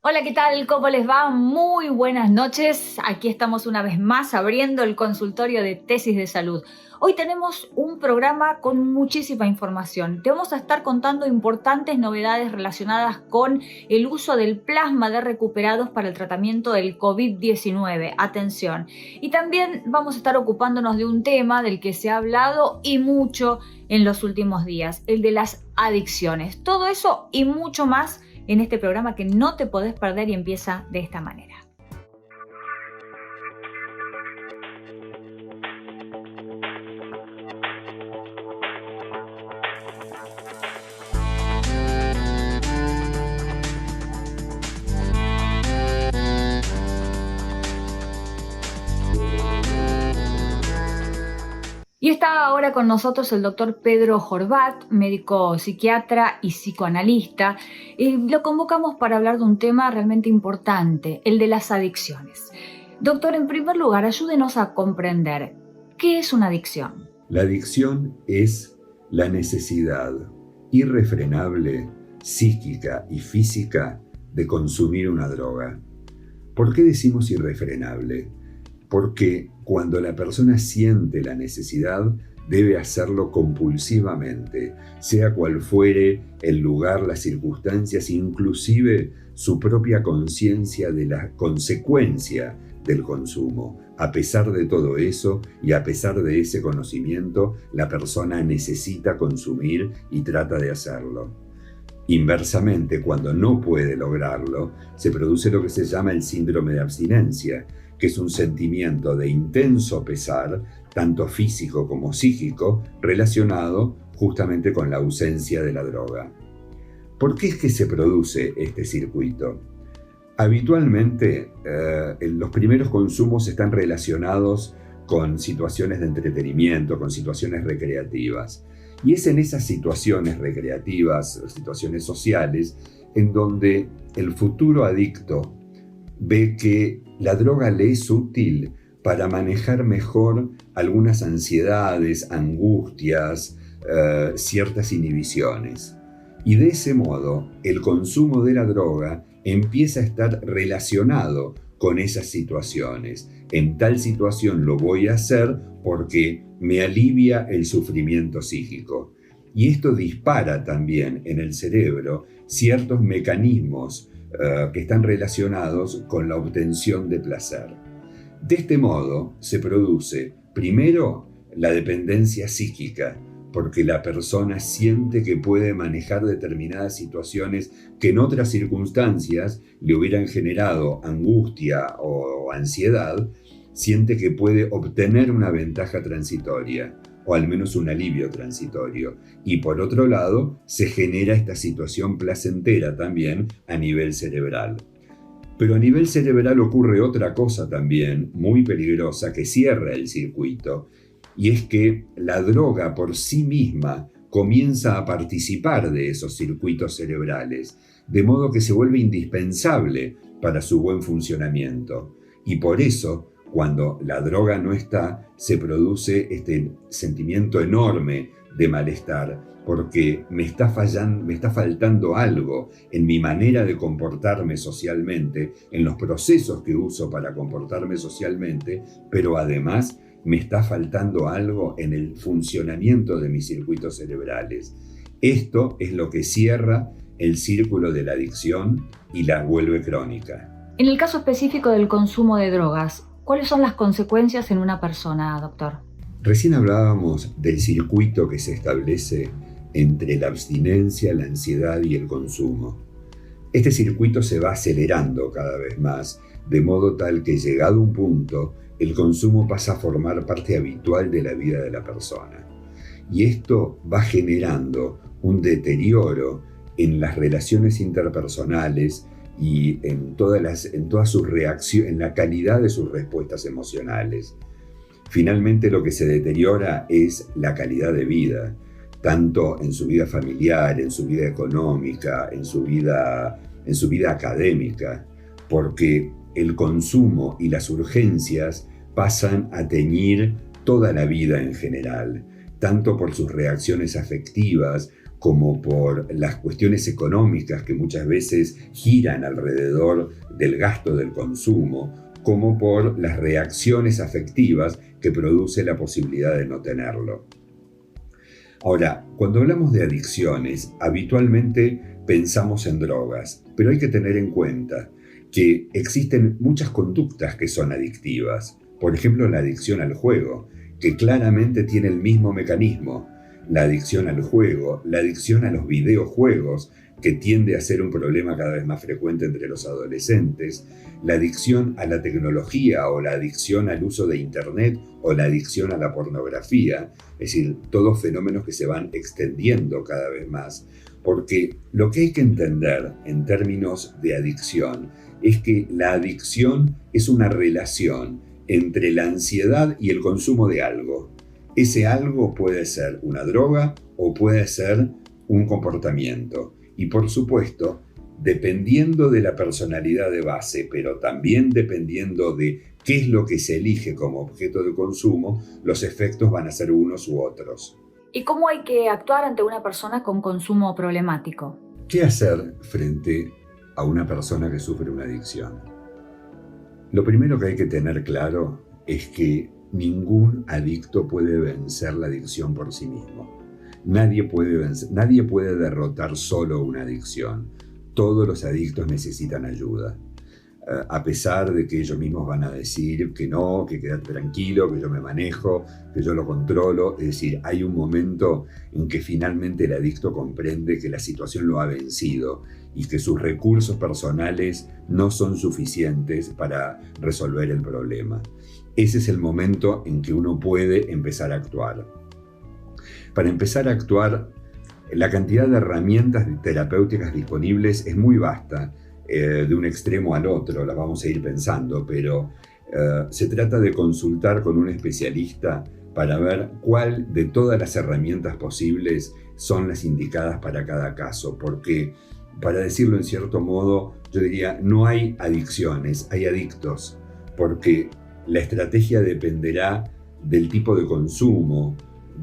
Hola, ¿qué tal? ¿Cómo les va? Muy buenas noches. Aquí estamos una vez más abriendo el consultorio de tesis de salud. Hoy tenemos un programa con muchísima información. Te vamos a estar contando importantes novedades relacionadas con el uso del plasma de recuperados para el tratamiento del COVID-19. Atención. Y también vamos a estar ocupándonos de un tema del que se ha hablado y mucho en los últimos días, el de las adicciones. Todo eso y mucho más en este programa que no te podés perder y empieza de esta manera. Y está ahora con nosotros el doctor Pedro Horvat, médico psiquiatra y psicoanalista. Lo convocamos para hablar de un tema realmente importante, el de las adicciones. Doctor, en primer lugar, ayúdenos a comprender, ¿qué es una adicción? La adicción es la necesidad irrefrenable, psíquica y física, de consumir una droga. ¿Por qué decimos irrefrenable? Porque cuando la persona siente la necesidad, debe hacerlo compulsivamente, sea cual fuere el lugar, las circunstancias, inclusive su propia conciencia de la consecuencia del consumo. A pesar de todo eso y a pesar de ese conocimiento, la persona necesita consumir y trata de hacerlo. Inversamente, cuando no puede lograrlo, se produce lo que se llama el síndrome de abstinencia, que es un sentimiento de intenso pesar, tanto físico como psíquico, relacionado justamente con la ausencia de la droga. ¿Por qué es que se produce este circuito? Habitualmente, los primeros consumos están relacionados con situaciones de entretenimiento, con situaciones recreativas. Y es en esas situaciones recreativas, situaciones sociales, en donde el futuro adicto ve que la droga le es útil para manejar mejor algunas ansiedades, angustias, ciertas inhibiciones. Y de ese modo, el consumo de la droga empieza a estar relacionado con esas situaciones. En tal situación lo voy a hacer porque me alivia el sufrimiento psíquico. Y esto dispara también en el cerebro ciertos mecanismos que están relacionados con la obtención de placer. De este modo se produce, primero, la dependencia psíquica, porque la persona siente que puede manejar determinadas situaciones que en otras circunstancias le hubieran generado angustia o ansiedad, siente que puede obtener una ventaja transitoria, o al menos un alivio transitorio. Y por otro lado, se genera esta situación placentera también a nivel cerebral. Pero a nivel cerebral ocurre otra cosa también muy peligrosa que cierra el circuito, y es que la droga por sí misma comienza a participar de esos circuitos cerebrales, de modo que se vuelve indispensable para su buen funcionamiento. Y por eso, cuando la droga no está, se produce este sentimiento enorme de malestar, porque me está faltando algo en mi manera de comportarme socialmente, en los procesos que uso para comportarme socialmente, pero además me está faltando algo en el funcionamiento de mis circuitos cerebrales. Esto es lo que cierra el círculo de la adicción y la vuelve crónica. En el caso específico del consumo de drogas, ¿cuáles son las consecuencias en una persona, doctor? Recién hablábamos del circuito que se establece entre la abstinencia, la ansiedad y el consumo. Este circuito se va acelerando cada vez más, de modo tal que llegado un punto, el consumo pasa a formar parte habitual de la vida de la persona. Y esto va generando un deterioro en las relaciones interpersonales y en la calidad de sus respuestas emocionales. Finalmente, lo que se deteriora es la calidad de vida, tanto en su vida familiar, en su vida económica, en su vida académica, porque el consumo y las urgencias pasan a teñir toda la vida en general, tanto por sus reacciones afectivas como por las cuestiones económicas que muchas veces giran alrededor del gasto del consumo, como por las reacciones afectivas que produce la posibilidad de no tenerlo. Ahora, cuando hablamos de adicciones, habitualmente pensamos en drogas, pero hay que tener en cuenta que existen muchas conductas que son adictivas. Por ejemplo, la adicción al juego, que claramente tiene el mismo mecanismo. La adicción al juego, la adicción a los videojuegos, que tiende a ser un problema cada vez más frecuente entre los adolescentes, la adicción a la tecnología o la adicción al uso de Internet o la adicción a la pornografía, es decir, todos fenómenos que se van extendiendo cada vez más, porque lo que hay que entender en términos de adicción es que la adicción es una relación entre la ansiedad y el consumo de algo. Ese algo puede ser una droga o puede ser un comportamiento. Y por supuesto, dependiendo de la personalidad de base, pero también dependiendo de qué es lo que se elige como objeto de consumo, los efectos van a ser unos u otros. ¿Y cómo hay que actuar ante una persona con consumo problemático? ¿Qué hacer frente a una persona que sufre una adicción? Lo primero que hay que tener claro es que ningún adicto puede vencer la adicción por sí mismo. Nadie puede derrotar solo una adicción. Todos los adictos necesitan ayuda. A pesar de que ellos mismos van a decir que no, que quédate tranquilo, que yo me manejo, que yo lo controlo. Es decir, hay un momento en que finalmente el adicto comprende que la situación lo ha vencido y que sus recursos personales no son suficientes para resolver el problema. Ese es el momento en que uno puede empezar a actuar. Para empezar a actuar, la cantidad de herramientas terapéuticas disponibles es muy vasta, de un extremo al otro, las vamos a ir pensando, pero se trata de consultar con un especialista para ver cuál de todas las herramientas posibles son las indicadas para cada caso, porque, para decirlo en cierto modo, yo diría, no hay adicciones, hay adictos, porque la estrategia dependerá del tipo de consumo,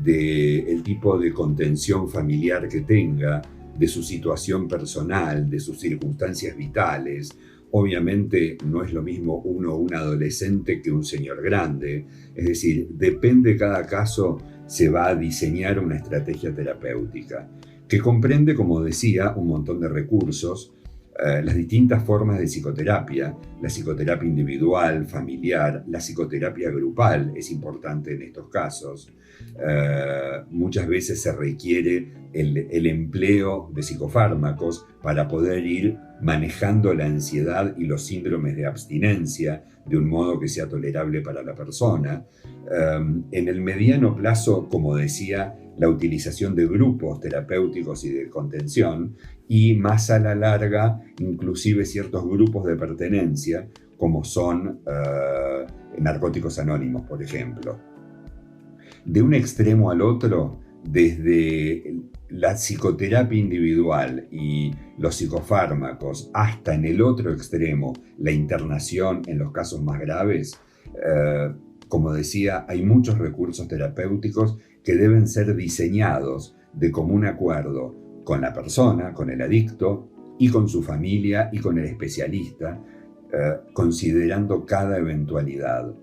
del tipo de contención familiar que tenga, de su situación personal, de sus circunstancias vitales. Obviamente no es lo mismo un adolescente que un señor grande. Es decir, depende de cada caso, se va a diseñar una estrategia terapéutica que comprende, como decía, un montón de recursos, las distintas formas de psicoterapia, la psicoterapia individual, familiar, la psicoterapia grupal es importante en estos casos. Muchas veces se requiere el empleo de psicofármacos para poder ir manejando la ansiedad y los síndromes de abstinencia de un modo que sea tolerable para la persona. En el mediano plazo, como decía, la utilización de grupos terapéuticos y de contención, y más a la larga, inclusive ciertos grupos de pertenencia, como son Narcóticos Anónimos, por ejemplo. De un extremo al otro, desde la psicoterapia individual y los psicofármacos, hasta en el otro extremo, la internación en los casos más graves, como decía, hay muchos recursos terapéuticos que deben ser diseñados de común acuerdo con la persona, con el adicto, y con su familia y con el especialista, considerando cada eventualidad.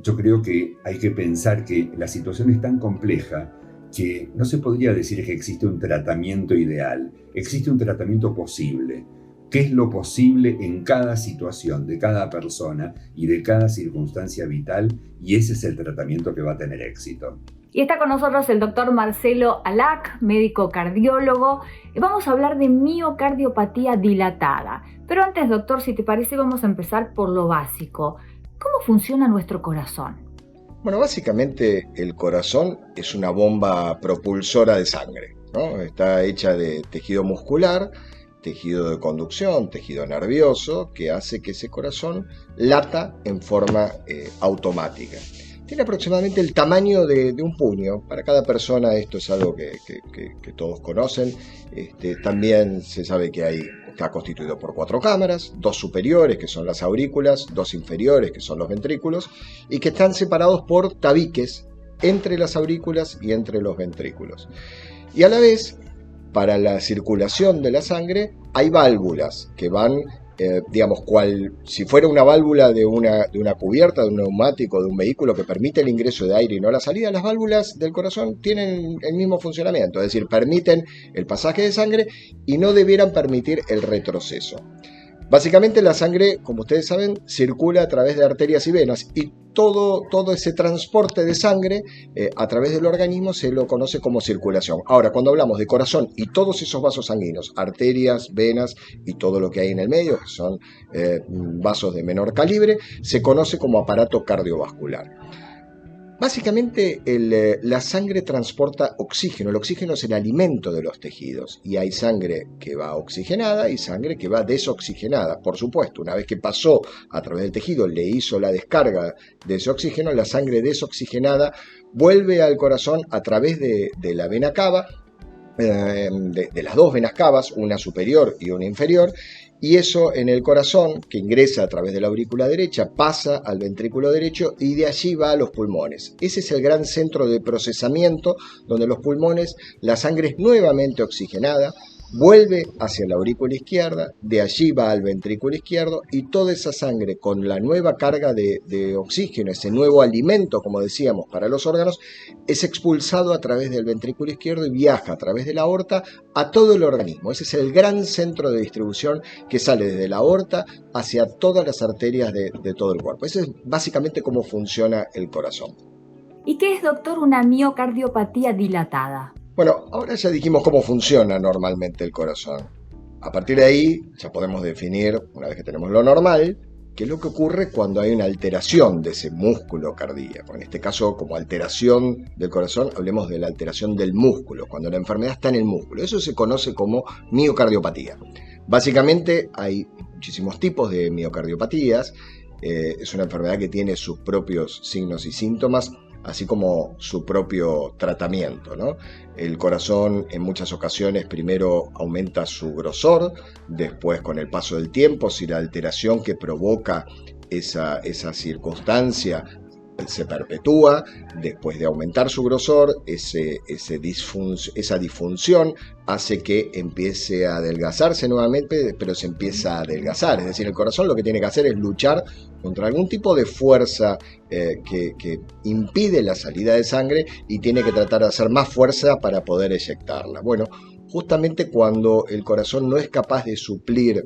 Yo creo que hay que pensar que la situación es tan compleja que no se podría decir que existe un tratamiento ideal, existe un tratamiento posible. ¿Qué es lo posible en cada situación de cada persona y de cada circunstancia vital? Y ese es el tratamiento que va a tener éxito. Y está con nosotros el doctor Marcelo Alac, médico cardiólogo, y vamos a hablar de miocardiopatía dilatada. Pero antes, doctor, si te parece, vamos a empezar por lo básico. ¿Cómo funciona nuestro corazón? Bueno, básicamente el corazón es una bomba propulsora de sangre, ¿no? Está hecha de tejido muscular, tejido de conducción, tejido nervioso, que hace que ese corazón lata en forma automática. Tiene aproximadamente el tamaño de un puño. Para cada persona esto es algo que todos conocen. También se sabe que está constituido por 4 cámaras, 2 superiores, que son las aurículas, 2 inferiores, que son los ventrículos, y que están separados por tabiques entre las aurículas y entre los ventrículos. Y a la vez para la circulación de la sangre hay válvulas que van, digamos, si fuera una válvula de una cubierta, de un neumático, de un vehículo que permite el ingreso de aire y no la salida, las válvulas del corazón tienen el mismo funcionamiento, es decir, permiten el pasaje de sangre y no debieran permitir el retroceso. Básicamente la sangre, como ustedes saben, circula a través de arterias y venas y todo ese transporte de sangre a través del organismo se lo conoce como circulación. Ahora, cuando hablamos de corazón y todos esos vasos sanguíneos, arterias, venas y todo lo que hay en el medio, que son vasos de menor calibre, se conoce como aparato cardiovascular. Básicamente la sangre transporta oxígeno. El oxígeno es el alimento de los tejidos y hay sangre que va oxigenada y sangre que va desoxigenada. Por supuesto, una vez que pasó a través del tejido, le hizo la descarga de ese oxígeno, la sangre desoxigenada vuelve al corazón a través de la vena cava, de las dos venas cavas, una superior y una inferior, y eso en el corazón, que ingresa a través de la aurícula derecha, pasa al ventrículo derecho y de allí va a los pulmones. Ese es el gran centro de procesamiento donde los pulmones, la sangre es nuevamente oxigenada, vuelve hacia la aurícula izquierda, de allí va al ventrículo izquierdo y toda esa sangre con la nueva carga de oxígeno, ese nuevo alimento, como decíamos, para los órganos, es expulsado a través del ventrículo izquierdo y viaja a través de la aorta a todo el organismo. Ese es el gran centro de distribución que sale desde la aorta hacia todas las arterias de todo el cuerpo. Ese es básicamente cómo funciona el corazón. ¿Y qué es, doctor, una miocardiopatía dilatada? Bueno, ahora ya dijimos cómo funciona normalmente el corazón. A partir de ahí ya podemos definir, una vez que tenemos lo normal, qué es lo que ocurre cuando hay una alteración de ese músculo cardíaco. En este caso, como alteración del corazón, hablemos de la alteración del músculo, cuando la enfermedad está en el músculo. Eso se conoce como miocardiopatía. Básicamente hay muchísimos tipos de miocardiopatías. Es una enfermedad que tiene sus propios signos y síntomas, así como su propio tratamiento, ¿no? El corazón en muchas ocasiones primero aumenta su grosor, después con el paso del tiempo, si la alteración que provoca esa circunstancia se perpetúa, después de aumentar su grosor, esa disfunción hace que empiece a adelgazarse nuevamente, pero se empieza a adelgazar. Es decir, el corazón lo que tiene que hacer es luchar contra algún tipo de fuerza que impide la salida de sangre y tiene que tratar de hacer más fuerza para poder eyectarla. Bueno, justamente cuando el corazón no es capaz de suplir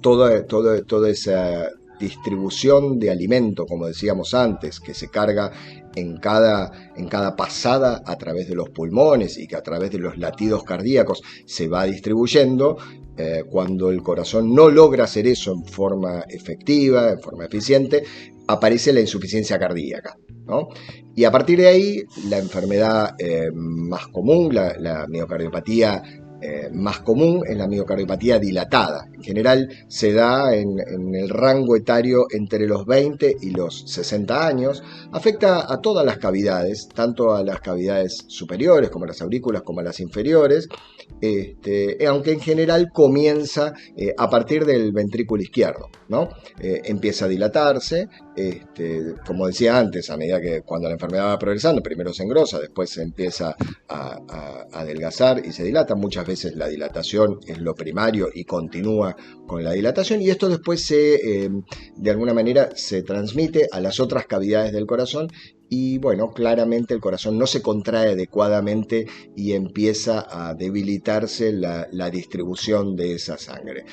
toda esa distribución de alimento, como decíamos antes, que se carga en cada pasada a través de los pulmones y que a través de los latidos cardíacos se va distribuyendo, cuando el corazón no logra hacer eso en forma efectiva, en forma eficiente, aparece la insuficiencia cardíaca, ¿no? Y a partir de ahí, la enfermedad más común, la miocardiopatía más común es la miocardiopatía dilatada. En general se da en el rango etario entre los 20 y los 60 años. Afecta a todas las cavidades, tanto a las cavidades superiores como a las aurículas como a las inferiores, aunque en general comienza a partir del ventrículo izquierdo, ¿no? Empieza a dilatarse, como decía antes, a medida que cuando la enfermedad va progresando, primero se engrosa, después se empieza a adelgazar y se dilata. Muchas veces la dilatación es lo primario y continúa con la dilatación, y esto después de alguna manera se transmite a las otras cavidades del corazón y bueno, claramente el corazón no se contrae adecuadamente y empieza a debilitarse la distribución de esa sangre.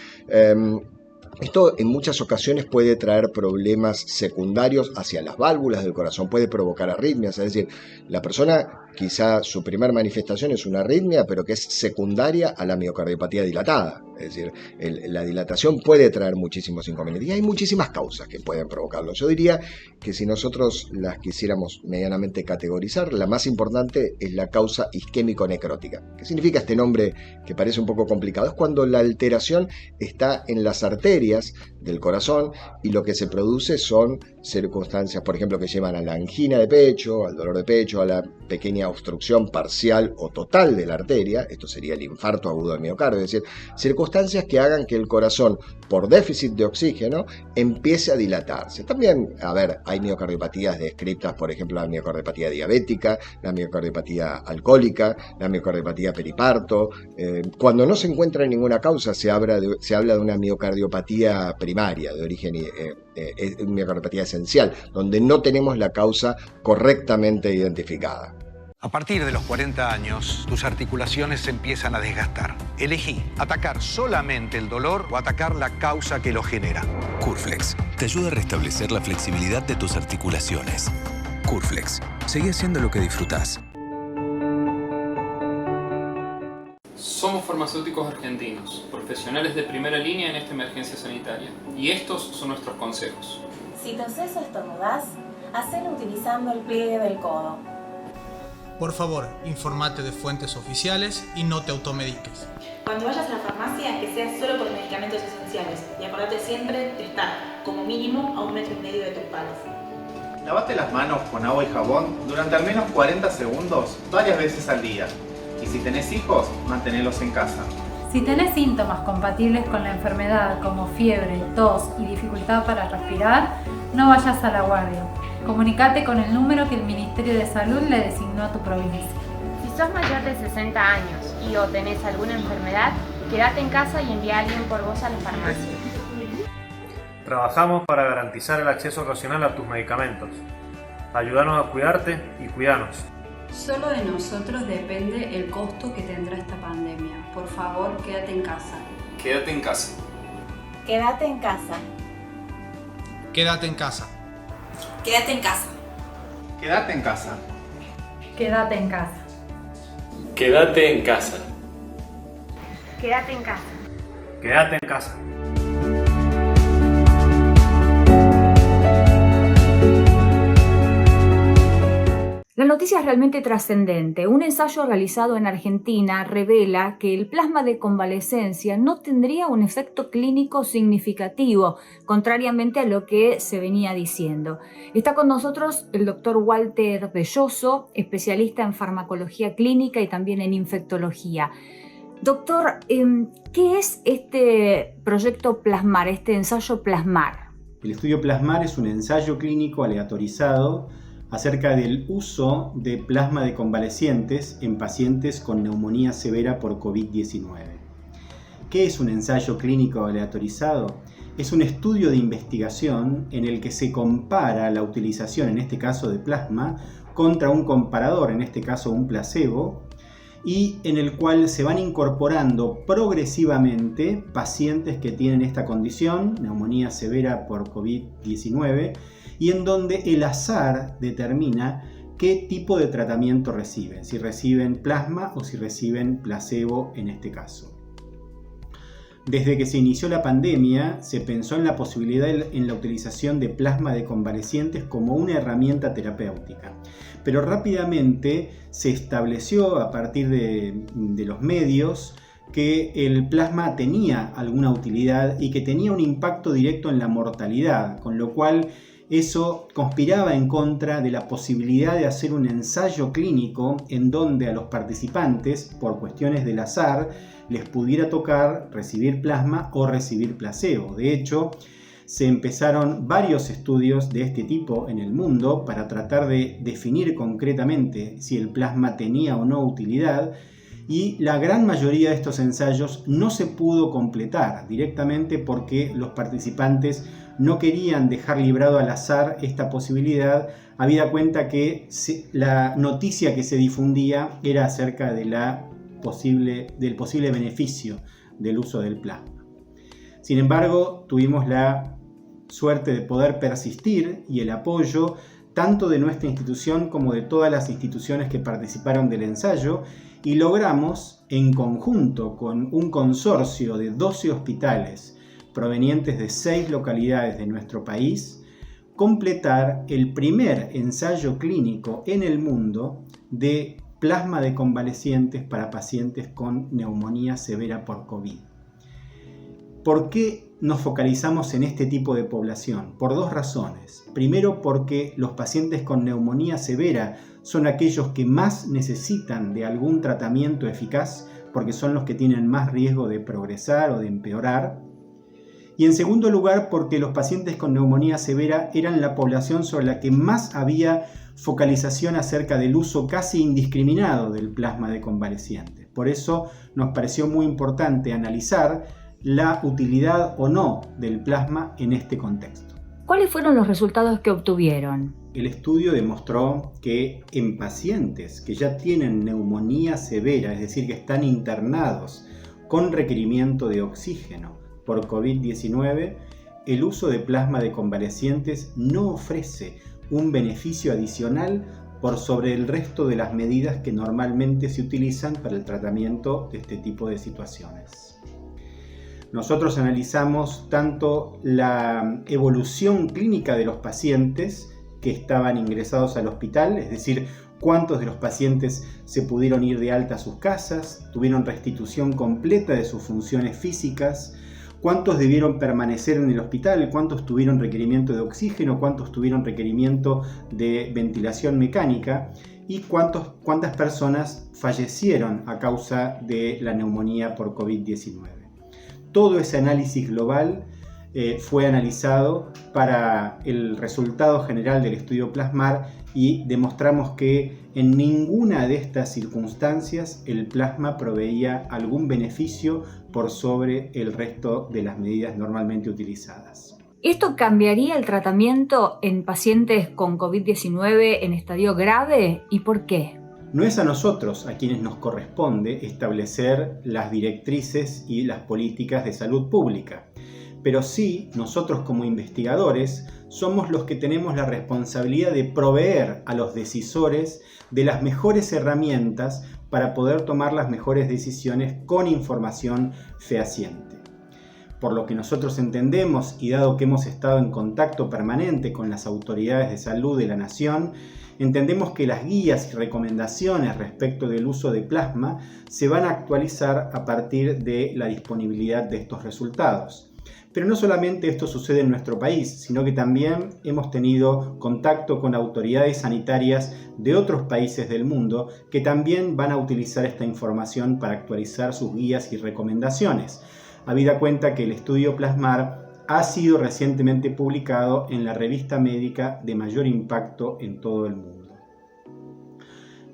Esto en muchas ocasiones puede traer problemas secundarios hacia las válvulas del corazón, puede provocar arritmias, es decir, la persona quizá su primer manifestación es una arritmia, pero que es secundaria a la miocardiopatía dilatada. Es decir, la dilatación puede traer muchísimos inconvenientes y hay muchísimas causas que pueden provocarlo. Yo diría que si nosotros las quisiéramos medianamente categorizar, la más importante es la causa isquémico-necrótica. ¿Qué significa este nombre que parece un poco complicado? Es cuando la alteración está en las arterias del corazón y lo que se produce son circunstancias, por ejemplo, que llevan a la angina de pecho, al dolor de pecho, a la pequeña tenía obstrucción parcial o total de la arteria, esto sería el infarto agudo del miocardio, es decir, circunstancias que hagan que el corazón, por déficit de oxígeno, empiece a dilatarse. También, hay miocardiopatías descritas, por ejemplo, la miocardiopatía diabética, la miocardiopatía alcohólica, la miocardiopatía periparto. Cuando no se encuentra ninguna causa, se habla de una miocardiopatía primaria, de origen miocardiopatía esencial, donde no tenemos la causa correctamente identificada. A partir de los 40 años, tus articulaciones se empiezan a desgastar. Elegí atacar solamente el dolor o atacar la causa que lo genera. Curflex te ayuda a restablecer la flexibilidad de tus articulaciones. Curflex, seguí haciendo lo que disfrutás. Somos farmacéuticos argentinos, profesionales de primera línea en esta emergencia sanitaria. Y estos son nuestros consejos. Si toses o estornudás, hacelo utilizando el pliegue del codo. Por favor, infórmate de fuentes oficiales y no te automediques. Cuando vayas a la farmacia, que sea solo por medicamentos esenciales. Y acordate siempre de estar, como mínimo, a 1,5 metros de tus pares. Lavate las manos con agua y jabón durante al menos 40 segundos, varias veces al día. Y si tenés hijos, mantenelos en casa. Si tenés síntomas compatibles con la enfermedad, como fiebre, tos y dificultad para respirar, no vayas a la guardia. Comunicate con el número que el Ministerio de Salud le designó a tu provincia. Si sos mayor de 60 años y o tenés alguna enfermedad, quédate en casa y envía a alguien por vos a la farmacia. Trabajamos para garantizar el acceso racional a tus medicamentos. Ayúdanos a cuidarte y cuidanos. Solo de nosotros depende el costo que tendrá esta pandemia. Por favor, quédate en casa. Quédate en casa. Quédate en casa. Quédate en casa. Quédate en casa. Quédate en casa. Quédate en casa. Quédate en casa. Quédate en casa. Quédate en casa. La noticia es realmente trascendente. Un ensayo realizado en Argentina revela que el plasma de convalecencia no tendría un efecto clínico significativo, contrariamente a lo que se venía diciendo. Está con nosotros el doctor Walter Belloso, especialista en farmacología clínica y también en infectología. Doctor, ¿qué es este proyecto Plasmar, este ensayo Plasmar? El estudio Plasmar es un ensayo clínico aleatorizado acerca del uso de plasma de convalecientes en pacientes con neumonía severa por COVID-19. ¿Qué es un ensayo clínico aleatorizado? Es un estudio de investigación en el que se compara la utilización, en este caso de plasma, contra un comparador, en este caso un placebo, y en el cual se van incorporando progresivamente pacientes que tienen esta condición, neumonía severa por COVID-19, y en donde el azar determina qué tipo de tratamiento reciben, si reciben plasma o si reciben placebo en este caso. Desde que se inició la pandemia, se pensó en la posibilidad en la utilización de plasma de convalecientes como una herramienta terapéutica. Pero rápidamente se estableció a partir de los medios que el plasma tenía alguna utilidad y que tenía un impacto directo en la mortalidad, con lo cual eso conspiraba en contra de la posibilidad de hacer un ensayo clínico en donde a los participantes, por cuestiones del azar, les pudiera tocar recibir plasma o recibir placebo. De hecho, se empezaron varios estudios de este tipo en el mundo para tratar de definir concretamente si el plasma tenía o no utilidad, y la gran mayoría de estos ensayos no se pudo completar directamente porque los participantes no querían dejar librado al azar esta posibilidad, habida cuenta que la noticia que se difundía era acerca de del posible beneficio del uso del plasma. Sin embargo, tuvimos la suerte de poder persistir y el apoyo tanto de nuestra institución como de todas las instituciones que participaron del ensayo, y logramos, en conjunto con un consorcio de 12 hospitales provenientes de 6 localidades de nuestro país, completar el primer ensayo clínico en el mundo de plasma de convalecientes para pacientes con neumonía severa por COVID. ¿Por qué nos focalizamos en este tipo de población? Por dos razones. Primero, porque los pacientes con neumonía severa son aquellos que más necesitan de algún tratamiento eficaz, porque son los que tienen más riesgo de progresar o de empeorar. Y en segundo lugar, porque los pacientes con neumonía severa eran la población sobre la que más había focalización acerca del uso casi indiscriminado del plasma de convalecientes. Por eso nos pareció muy importante analizar la utilidad o no del plasma en este contexto. ¿Cuáles fueron los resultados que obtuvieron? El estudio demostró que en pacientes que ya tienen neumonía severa, es decir, que están internados con requerimiento de oxígeno por COVID-19, el uso de plasma de convalecientes no ofrece un beneficio adicional por sobre el resto de las medidas que normalmente se utilizan para el tratamiento de este tipo de situaciones. Nosotros analizamos tanto la evolución clínica de los pacientes que estaban ingresados al hospital, es decir, cuántos de los pacientes se pudieron ir de alta a sus casas, tuvieron restitución completa de sus funciones físicas, cuántos debieron permanecer en el hospital, cuántos tuvieron requerimiento de oxígeno, cuántos tuvieron requerimiento de ventilación mecánica y cuántas personas fallecieron a causa de la neumonía por COVID-19. Todo ese análisis global fue analizado para el resultado general del estudio Plasmar y demostramos que en ninguna de estas circunstancias el plasma proveía algún beneficio por sobre el resto de las medidas normalmente utilizadas. ¿Esto cambiaría el tratamiento en pacientes con COVID-19 en estadio grave? ¿Y por qué? No es a nosotros a quienes nos corresponde establecer las directrices y las políticas de salud pública, pero sí nosotros como investigadores somos los que tenemos la responsabilidad de proveer a los decisores de las mejores herramientas para poder tomar las mejores decisiones con información fehaciente. Por lo que nosotros entendemos y dado que hemos estado en contacto permanente con las autoridades de salud de la nación, entendemos que las guías y recomendaciones respecto del uso de plasma se van a actualizar a partir de la disponibilidad de estos resultados. Pero no solamente esto sucede en nuestro país, sino que también hemos tenido contacto con autoridades sanitarias de otros países del mundo que también van a utilizar esta información para actualizar sus guías y recomendaciones, habida cuenta que el estudio Plasmar ha sido recientemente publicado en la revista médica de mayor impacto en todo el mundo.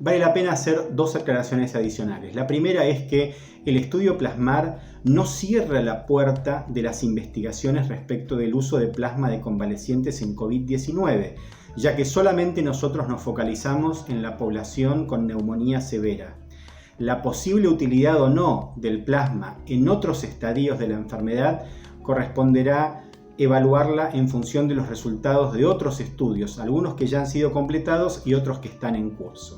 Vale la pena hacer dos aclaraciones adicionales. La primera es que el estudio Plasmar no cierra la puerta de las investigaciones respecto del uso de plasma de convalecientes en COVID-19, ya que solamente nosotros nos focalizamos en la población con neumonía severa. La posible utilidad o no del plasma en otros estadios de la enfermedad corresponderá evaluarla en función de los resultados de otros estudios, algunos que ya han sido completados y otros que están en curso.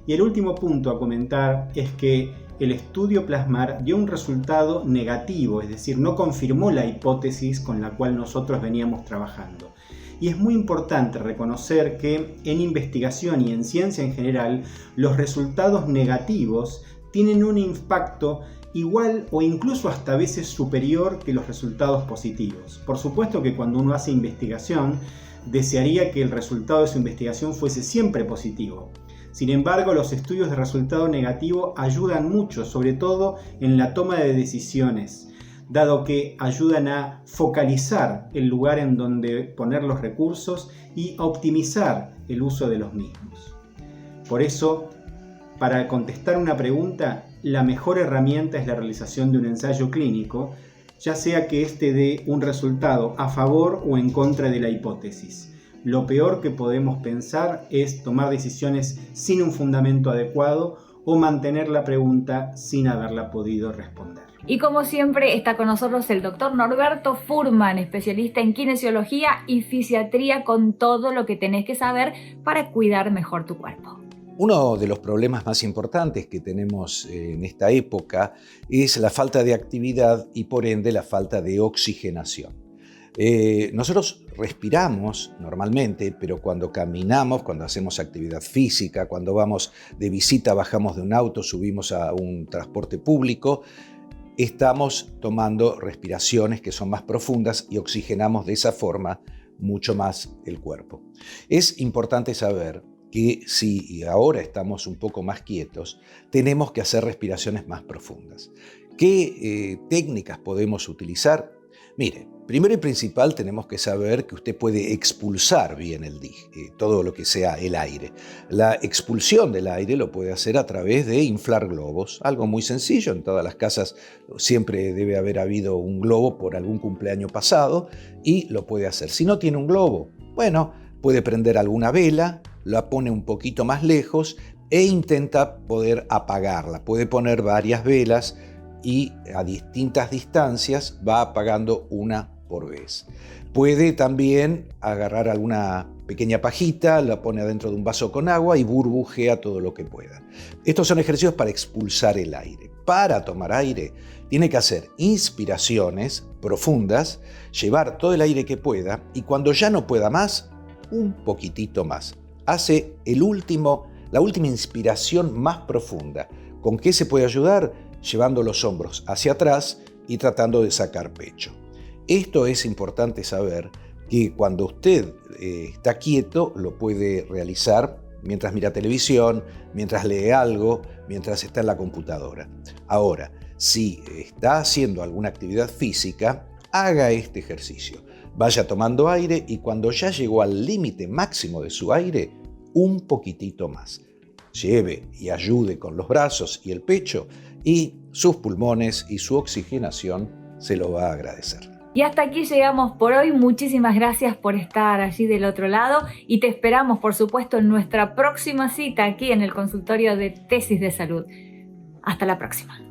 Y el último punto a comentar es que el estudio Plasmar dio un resultado negativo, es decir, no confirmó la hipótesis con la cual nosotros veníamos trabajando. Y es muy importante reconocer que en investigación y en ciencia en general, los resultados negativos tienen un impacto igual o incluso hasta a veces superior que los resultados positivos. Por supuesto que cuando uno hace investigación, desearía que el resultado de su investigación fuese siempre positivo. Sin embargo, los estudios de resultado negativo ayudan mucho, sobre todo en la toma de decisiones, dado que ayudan a focalizar el lugar en donde poner los recursos y a optimizar el uso de los mismos. Por eso, para contestar una pregunta, la mejor herramienta es la realización de un ensayo clínico, ya sea que éste dé un resultado a favor o en contra de la hipótesis. Lo peor que podemos pensar es tomar decisiones sin un fundamento adecuado o mantener la pregunta sin haberla podido responder. Y como siempre está con nosotros el doctor Norberto Furman, especialista en kinesiología y fisiatría, con todo lo que tenés que saber para cuidar mejor tu cuerpo. Uno de los problemas más importantes que tenemos en esta época es la falta de actividad y por ende la falta de oxigenación. Nosotros respiramos normalmente, pero cuando caminamos, cuando hacemos actividad física, cuando vamos de visita, bajamos de un auto, subimos a un transporte público, estamos tomando respiraciones que son más profundas y oxigenamos de esa forma mucho más el cuerpo. Es importante saber que si ahora estamos un poco más quietos, tenemos que hacer respiraciones más profundas. ¿Qué técnicas podemos utilizar? Mire, primero y principal tenemos que saber que usted puede expulsar bien todo lo que sea el aire. La expulsión del aire lo puede hacer a través de inflar globos, algo muy sencillo. En todas las casas siempre debe haber habido un globo por algún cumpleaños pasado y lo puede hacer. Si no tiene un globo, bueno, puede prender alguna vela, la pone un poquito más lejos e intenta poder apagarla. Puede poner varias velas y a distintas distancias va apagando una por vez. Puede también agarrar alguna pequeña pajita, la pone adentro de un vaso con agua y burbujea todo lo que pueda. Estos son ejercicios para expulsar el aire. Para tomar aire, tiene que hacer inspiraciones profundas, llevar todo el aire que pueda y cuando ya no pueda más, un poquitito más. Hace la última inspiración más profunda. ¿Con qué se puede ayudar? Llevando los hombros hacia atrás y tratando de sacar pecho. Esto es importante saber que cuando usted está quieto lo puede realizar mientras mira televisión, mientras lee algo, mientras está en la computadora. Ahora, si está haciendo alguna actividad física, haga este ejercicio. Vaya tomando aire y cuando ya llegó al límite máximo de su aire, un poquitito más. Lleve y ayude con los brazos y el pecho y sus pulmones y su oxigenación se lo va a agradecer. Y hasta aquí llegamos por hoy. Muchísimas gracias por estar allí del otro lado y te esperamos, por supuesto, en nuestra próxima cita aquí en el consultorio de Tesis de Salud. Hasta la próxima.